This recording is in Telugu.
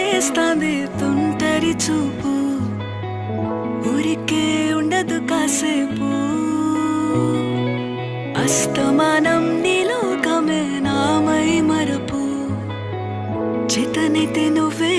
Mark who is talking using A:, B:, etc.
A: చేస్తాంది తుంటరి చూపు, ఊరికే ఉండదు కాసేపు. అస్తమానం నీలోకమే నామై మరపు, చేతనైతే నువ్వే